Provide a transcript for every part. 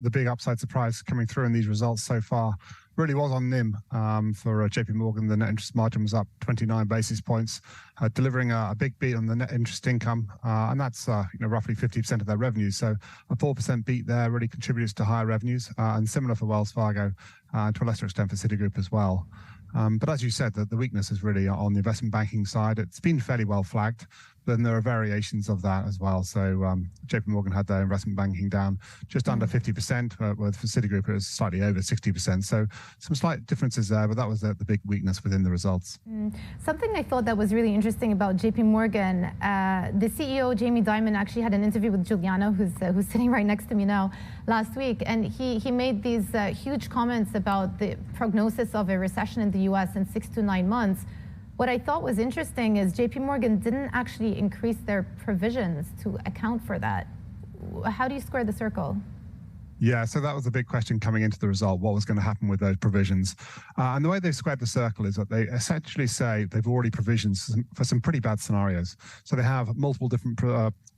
the big upside surprise coming through in these results so far really was on NIM. For JP Morgan, the net interest margin was up 29 basis points, delivering a big beat on the net interest income, and that's roughly 50% of their revenues. So a 4% beat there really contributes to higher revenues, and similar for Wells Fargo, to a lesser extent for Citigroup as well. But as you said, the weakness is really on the investment banking side. It's been fairly well flagged, then there are variations of that as well. So JP Morgan had their investment banking down just under 50%, with for Citigroup it was slightly over 60%. So some slight differences there, but that was the big weakness within the results. Something I thought that was really interesting about JP Morgan, the CEO, Jamie Dimon, actually had an interview with Giuliano, who's sitting right next to me now, last week. And he made these huge comments about the prognosis of a recession in the US in 6 to 9 months. What I thought was interesting is JP Morgan didn't actually increase their provisions to account for that. How do you square the circle? Yeah, so that was a big question coming into the result. What was going to happen with those provisions? And the way they squared the circle is that they essentially say they've already provisioned for some pretty bad scenarios. So they have multiple different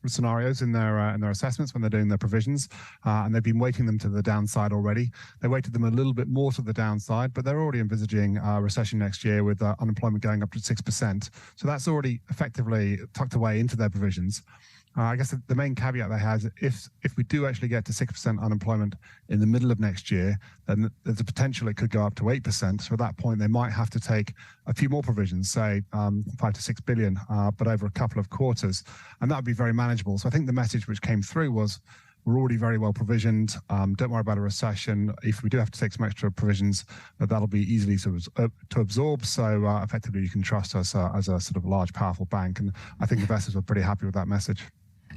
scenarios in their assessments when they're doing their provisions, and they've been weighting them to the downside already. They weighted them a little bit more to the downside, but they're already envisaging a recession next year with unemployment going up to 6%. So that's already effectively tucked away into their provisions. I guess the main caveat they have is if we do actually get to 6% unemployment in the middle of next year, then there's a potential it could go up to 8%. So at that point, they might have to take a few more provisions, say 5 to 6 billion, but over a couple of quarters. And that would be very manageable. So I think the message which came through was, we're already very well provisioned. Don't worry about a recession. If we do have to take some extra provisions, that'll be easily to absorb. So effectively, you can trust us as a sort of large, powerful bank. And I think investors were pretty happy with that message.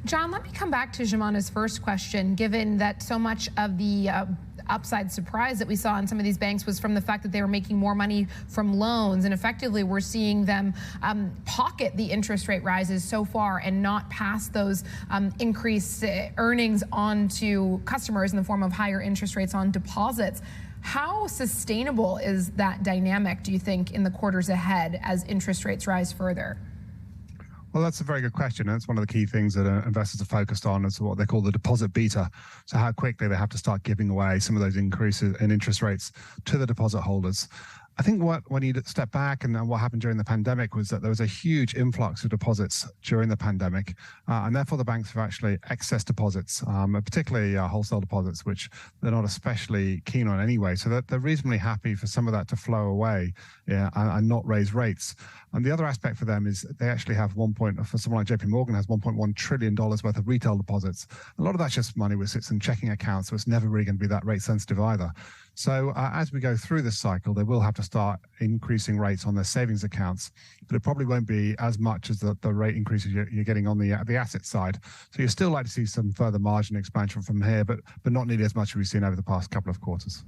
John, let me come back to Jumana's first question, given that so much of the upside surprise that we saw in some of these banks was from the fact that they were making more money from loans, and effectively we're seeing them pocket the interest rate rises so far and not pass those increased earnings on to customers in the form of higher interest rates on deposits. How sustainable is that dynamic, do you think, in the quarters ahead as interest rates rise further? Well, that's a very good question. And it's one of the key things that investors are focused on is what they call the deposit beta. So how quickly they have to start giving away some of those increases in interest rates to the deposit holders. I think when you step back and what happened during the pandemic was that there was a huge influx of deposits during the pandemic, and therefore the banks have actually excess deposits, particularly wholesale deposits, which they're not especially keen on anyway. So that they're reasonably happy for some of that to flow away, and not raise rates. And the other aspect for them is they actually have for someone like JP Morgan has $1.1 trillion worth of retail deposits. A lot of that's just money which sits in checking accounts, so it's never really going to be that rate sensitive either. So as we go through this cycle, they will have to start increasing rates on their savings accounts, but it probably won't be as much as the rate increases you're getting on the asset side. So you're still like to see some further margin expansion from here, but not nearly as much as we've seen over the past couple of quarters.